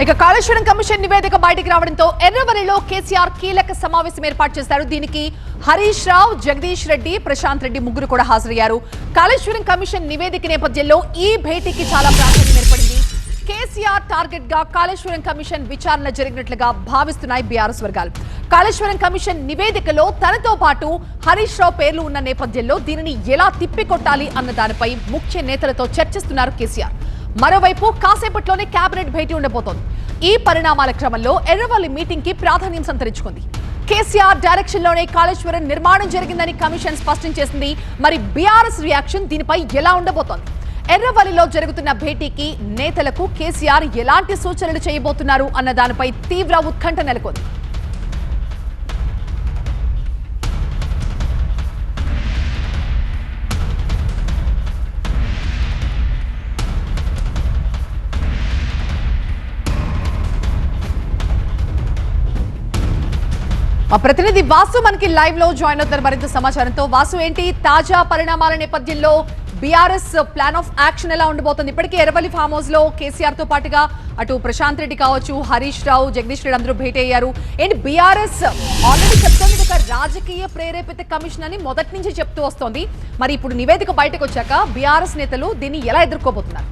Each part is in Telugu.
ఇక కాళేశ్వరం కమిషన్ నివేదిక బయటికి రావడంతో ఎర్రవల్లిలో కేసీఆర్ కీలక సమావేశం ఏర్పాటు చేశారు. దీనికి హరీష్ రావు, జగదీష్ రెడ్డి, ప్రశాంత్ రెడ్డి ముగ్గురు కూడా హాజరయ్యారు. కాళేశ్వరం కమిషన్ నివేదిక నేపథ్యంలో ఈ భేటీకి చాలా ప్రాధాన్యం ఏర్పడింది. కేసీఆర్ టార్గెట్ గా కాళేశ్వరం కమిషన్ విచారణ జరిగినట్లుగా భావిస్తున్నాయి బీఆర్ఎస్ వర్గాలు. కాళేశ్వరం కమిషన్ నివేదికలో తనతో పాటు హరీష్ రావు పేర్లు ఉన్న నేపథ్యంలో దీనిని ఎలా తిప్పికొట్టాలి అన్న దానిపై ముఖ్య నేతలతో చర్చిస్తున్నారు కేసీఆర్. మరోవైపు కాసేపట్లోనే కేబినెట్ భేటీ ఉండబోతోంది. ఈ పరిణామాల క్రమంలో ఎర్రవల్లి మీటింగ్ కి ప్రాధాన్యం సంతరించుకుంది. కేసీఆర్ డైరెక్షన్ లోనే కాళేశ్వరం నిర్మాణం జరిగిందని కమిషన్ స్పష్టం చేసింది. మరి బీఆర్ఎస్ రియాక్షన్ దీనిపై ఎలా ఉండబోతోంది? ఎర్రవల్లిలో జరుగుతున్న భేటీకి నేతలకు కేసీఆర్ ఎలాంటి సూచనలు చేయబోతున్నారు అన్న దానిపై తీవ్ర ఉత్కంఠ నెలకొంది. మా ప్రతినిధి వాసు మనకి లైవ్ లో జాయిన్ అవుతారు మరింత సమాచారంతో. వాసు, ఏంటి తాజా పరిణామాల నేపథ్యంలో బీఆర్ఎస్ ప్లాన్ ఆఫ్ యాక్షన్ ఎలా ఉండబోతుంది? ఇప్పటికే ఎర్రవల్లి ఫామ్ హౌస్ లో కేసీఆర్ తో పాటుగా అటు ప్రశాంత్ రెడ్డి కావచ్చు, హరీష్ రావు, జగదీష్ రెడ్డి అందరూ భేటీ అయ్యారు. ఏంటి బీఆర్ఎస్ ఆల్రెడీ చెప్తోంది ఒక రాజకీయ ప్రేరేపిత కమిషన్ అని మొదటి నుంచి చెప్తూ వస్తోంది. మరి ఇప్పుడు నివేదిక బయటకు వచ్చాక బీఆర్ఎస్ నేతలు దీన్ని ఎలా ఎదుర్కోబోతున్నారు?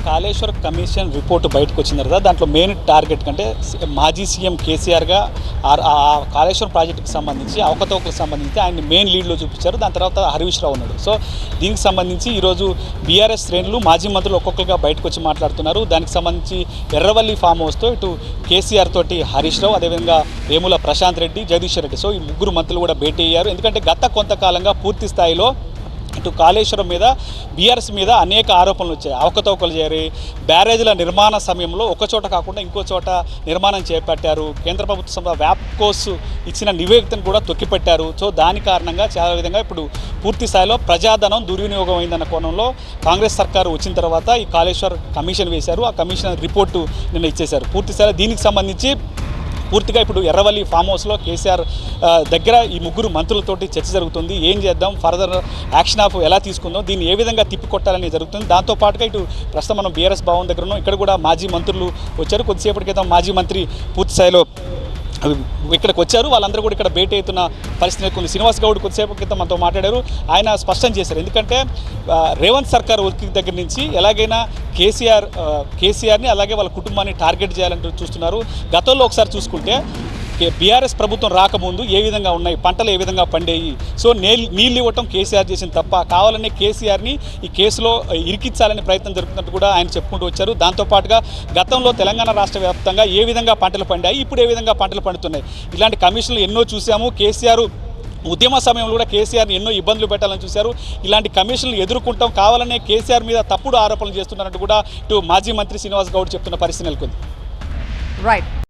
కాళేశ్వర కమిషన్ రిపోర్టు బయటకు వచ్చిన తర్వాత దాంట్లో మెయిన్ టార్గెట్ కంటే మాజీ సీఎం కేసీఆర్గా ఆ కాళేశ్వరం ప్రాజెక్టుకి సంబంధించి అవకతవకలకు సంబంధించి ఆయన మెయిన్ లీడ్లో చూపించారు. దాని తర్వాత హరీష్ రావు ఉన్నాడు. సో దీనికి సంబంధించి ఈరోజు బీఆర్ఎస్ శ్రేణులు మాజీ మంత్రులు ఒక్కొక్కరుగా బయటకు వచ్చి మాట్లాడుతున్నారు. దానికి సంబంధించి ఎర్రవల్లి ఫామ్ హౌస్తో ఇటు కేసీఆర్ తోటి హరీష్ రావు, అదేవిధంగా వేముల ప్రశాంత్ రెడ్డి, జగదీష్ రెడ్డి, సో ఈ ముగ్గురు మంత్రులు కూడా భేటీ అయ్యారు. ఎందుకంటే గత కొంతకాలంగా పూర్తి స్థాయిలో ఇటు కాళేశ్వరం మీద బీఆర్ఎస్ మీద అనేక ఆరోపణలు వచ్చాయి. అవకతవకలు చేరి బ్యారేజీల నిర్మాణ సమయంలో ఒక చోట కాకుండా ఇంకో చోట నిర్మాణం చేపట్టారు. కేంద్ర ప్రభుత్వం వ్యాప్కోస్ ఇచ్చిన నివేదికను కూడా తొక్కిపెట్టారు. సో దాని కారణంగా చాలా విధంగా ఇప్పుడు పూర్తి స్థాయిలో ప్రజాధనం దుర్వినియోగం అయిందన్న కోణంలో కాంగ్రెస్ సర్కారు వచ్చిన తర్వాత ఈ కాళేశ్వర్ కమిషన్ వేశారు. ఆ కమిషన్ రిపోర్టు నిన్న ఇచ్చేశారు. పూర్తి స్థాయిలో దీనికి సంబంధించి పూర్తిగా ఇప్పుడు ఎర్రవల్లి ఫామ్ హౌస్లో కేసీఆర్ దగ్గర ఈ ముగ్గురు మంత్రులతోటి చర్చ జరుగుతుంది. ఏం చేద్దాం, ఫర్దర్ యాక్షన్ ఆఫ్ ఎలా తీసుకుందాం, దీన్ని ఏ విధంగా తిప్పికొట్టాలని జరుగుతుంది. దాంతోపాటుగా ఇటు ప్రస్తుతం మనం బీఆర్ఎస్ భవన్ దగ్గర ఉన్నాం. ఇక్కడ కూడా మాజీ మంత్రులు వచ్చారు. కొద్దిసేపటి క్రితం మాజీ మంత్రి పూర్తి స్థాయిలో ఇక్కడికి వచ్చారు. వాళ్ళందరూ కూడా ఇక్కడ భేటీ అవుతున్న పరిస్థితి కొన్ని. శ్రీనివాస్ గౌడ్ కొద్దిసేపు క్రితం మనతో మాట్లాడారు. ఆయన స్పష్టం చేశారు. ఎందుకంటే రేవంత్ సర్కార్ వర్క్ దగ్గర నుంచి ఎలాగైనా కేసీఆర్ని అలాగే వాళ్ళ కుటుంబాన్ని టార్గెట్ చేయాలని చూస్తున్నారు. గతంలో ఒకసారి చూసుకుంటే బీఆర్ఎస్ ప్రభుత్వం రాకముందు ఏ విధంగా ఉన్నాయి, పంటలు ఏ విధంగా పండేవి, సో నీళ్ళు ఇవ్వటం కేసీఆర్ చేసిన తప్ప, కావాలనే కేసీఆర్ని ఈ కేసులో ఇరికించాలనే ప్రయత్నం జరుగుతున్నట్టు కూడా ఆయన చెప్పుకుంటూ వచ్చారు. దాంతోపాటుగా గతంలో తెలంగాణ రాష్ట్ర వ్యాప్తంగా ఏ విధంగా పంటలు పండాయి, ఇప్పుడు ఏ విధంగా పంటలు పండుతున్నాయి, ఇలాంటి కమిషన్లు ఎన్నో చూసాము. కేసీఆర్ ఉద్యమ సమయంలో కూడా కేసీఆర్ని ఎన్నో ఇబ్బందులు పెట్టాలని చూశారు. ఇలాంటి కమిషన్లు ఎదుర్కొంటాం, కావాలనే కేసీఆర్ మీద తప్పుడు ఆరోపణలు చేస్తున్నారంటూ కూడా ఇటు మాజీ మంత్రి శ్రీనివాస్ గౌడ్ చెప్తున్న పరిస్థితి నెలకొంది. రైట్.